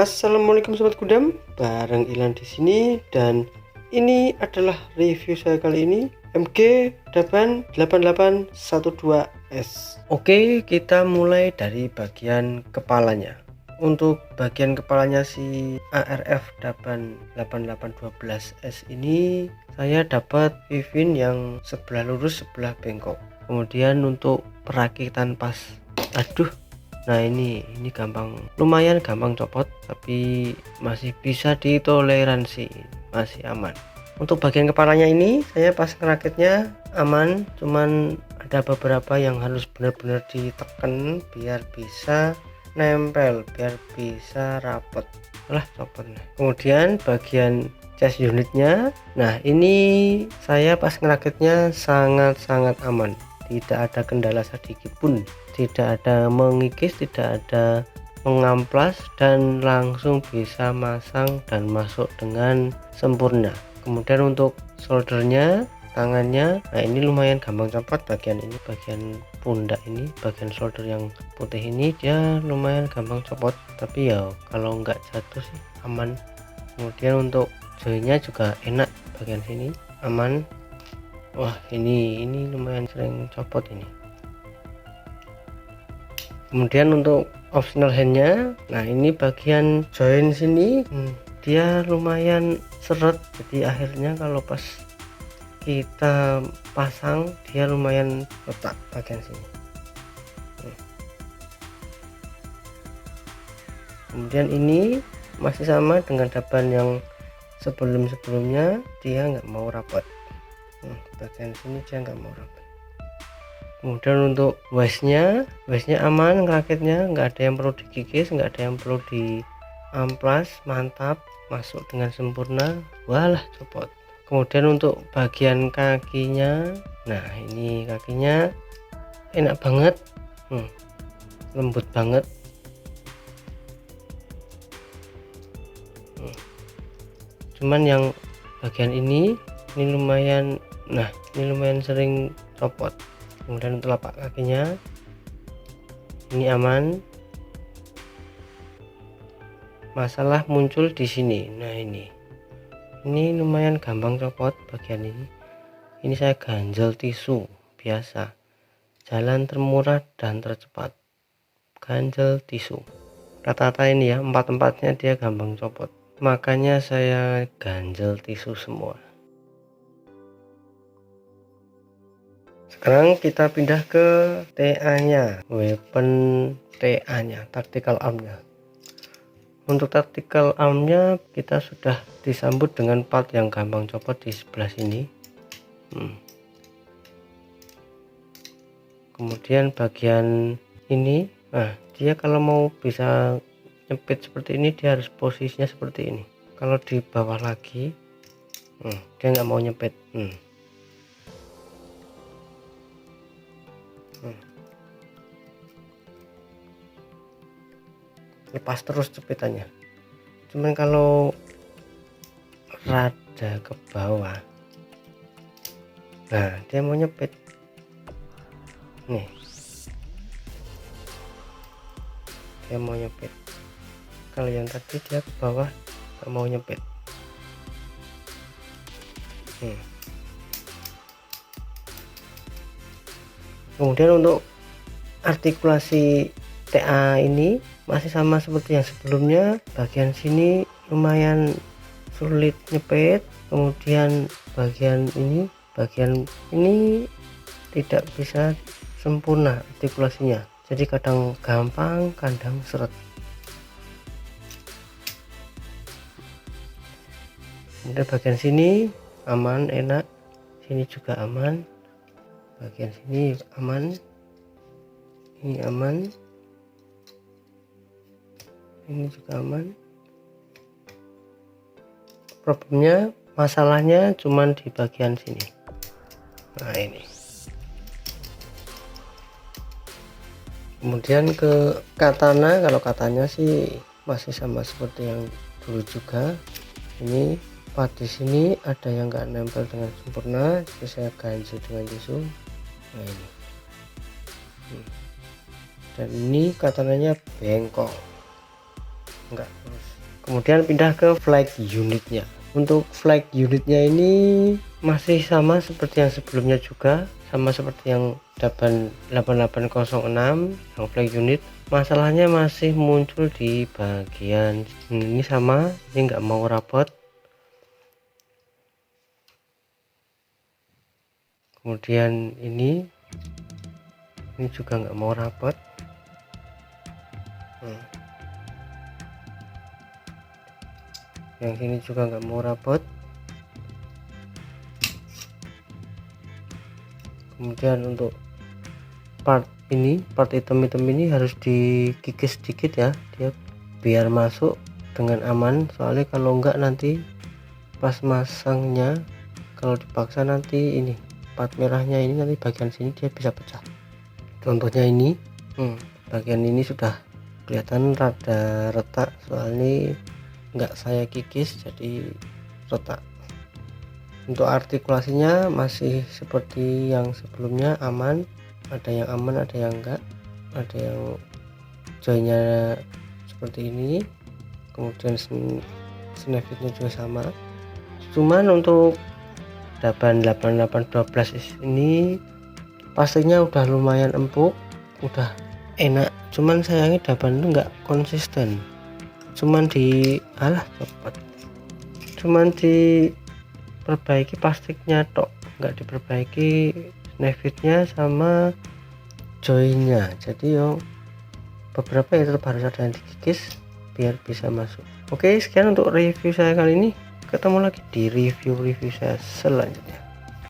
Assalamualaikum sobat Gudam, bareng Ilan di sini dan ini adalah review saya kali ini MG Daban 8812S. Oke, kita mulai dari bagian kepalanya. Untuk bagian kepalanya si ARF Daban 8812S ini saya dapat pivin yang sebelah lurus sebelah bengkok. Kemudian untuk perakitan pas, nah ini gampang, lumayan gampang copot, tapi masih bisa ditoleransi, masih aman. Untuk bagian kepalanya ini saya pas ngerakitnya aman, cuman ada beberapa yang harus benar-benar ditekan biar bisa nempel, biar bisa rapet. Copot. Kemudian bagian chest unitnya, nah ini saya pas ngerakitnya sangat-sangat aman, tidak ada kendala sedikit pun, tidak ada mengikis, tidak ada mengamplas, dan langsung bisa masang dan masuk dengan sempurna. Kemudian untuk soldernya, tangannya, nah ini lumayan gampang copot. Bagian ini, bagian pundak ini, bagian solder yang putih ini dia lumayan gampang copot, tapi ya kalau nggak jatuh sih aman. Kemudian untuk joinnya juga enak, bagian sini aman. Wah, ini lumayan sering copot ini. Kemudian untuk optional handnya, nah ini bagian join sini dia lumayan seret, jadi akhirnya kalau pas kita pasang dia lumayan retak bagian sini. Kemudian ini masih sama dengan Daban yang sebelumnya, dia nggak mau rapat. Bagian sini dia nggak mau rapat. Kemudian untuk waistnya aman, ngerakitnya nggak ada yang perlu dikikis, nggak ada yang perlu diamplas, mantap, masuk dengan sempurna, walah copot. Kemudian untuk bagian kakinya, nah ini kakinya enak banget, lembut banget, cuman yang bagian ini lumayan, ini lumayan sering copot. Kemudian untuk lapak kakinya ini aman, masalah muncul di sini. Nah ini lumayan gampang copot bagian ini saya ganjel tisu biasa, jalan termurah dan tercepat, ganjel tisu rata-rata ini ya, empat-empatnya dia gampang copot, makanya saya ganjel tisu semua. Sekarang kita pindah ke TA nya, weapon TA nya, tactical arm nya. Untuk tactical arm nya kita sudah disambut dengan part yang gampang copot di sebelah sini. Kemudian bagian ini, nah dia kalau mau bisa nyepit seperti ini dia harus posisinya seperti ini. Kalau di bawah lagi dia nggak mau nyepit. Lepas terus cepitannya, cuman kalau rada ke bawah, nah dia mau nyepit nih, dia mau nyepit. Kalau yang tadi dia ke bawah nggak mau nyepit. Kemudian untuk artikulasi TA ini masih sama seperti yang sebelumnya, bagian sini lumayan sulit nyepit, kemudian bagian ini tidak bisa sempurna artikulasinya, jadi kadang gampang, kadang seret. Kemudian bagian sini aman, enak, sini juga aman, bagian sini aman, ini aman, ini juga aman. Problemnya, masalahnya cuman di bagian sini. Nah ini. Kemudian ke katana, kalau katanya sih masih sama seperti yang dulu juga. Ini part di sini ada yang nggak nempel dengan sempurna, jadi saya ganjel dengan tisu. Nah ini. Dan ini katananya bengkok. enggak terus. Kemudian pindah ke flag unitnya. Untuk flag unitnya ini masih sama seperti yang sebelumnya juga, sama seperti yang 8806 yang flag unit. Masalahnya masih muncul di bagian ini, sama ini nggak mau rapot. Kemudian ini juga nggak mau rapot. Yang sini juga nggak mau rapot. Kemudian untuk part hitam ini harus dikikis sedikit ya, dia biar masuk dengan aman, soalnya kalau enggak nanti pas masangnya, kalau dipaksa nanti ini part merahnya ini nanti bagian sini dia bisa pecah. Contohnya ini bagian ini sudah kelihatan rada retak, soalnya enggak saya kikis jadi retak. Untuk artikulasinya masih seperti yang sebelumnya, aman, ada yang aman ada yang enggak, ada yang joinnya seperti ini. Kemudian snapfitnya juga sama, cuman untuk Daban 8812 ini pastinya udah lumayan empuk, udah enak, cuman sayangnya Daban itu enggak konsisten, cuman diperbaiki plastiknya tok, nggak diperbaiki snapfitnya sama joinnya. Jadi beberapa ya tetap harus ada yang dikikis biar bisa masuk. Oke, sekian untuk review saya kali ini, ketemu lagi di review saya selanjutnya.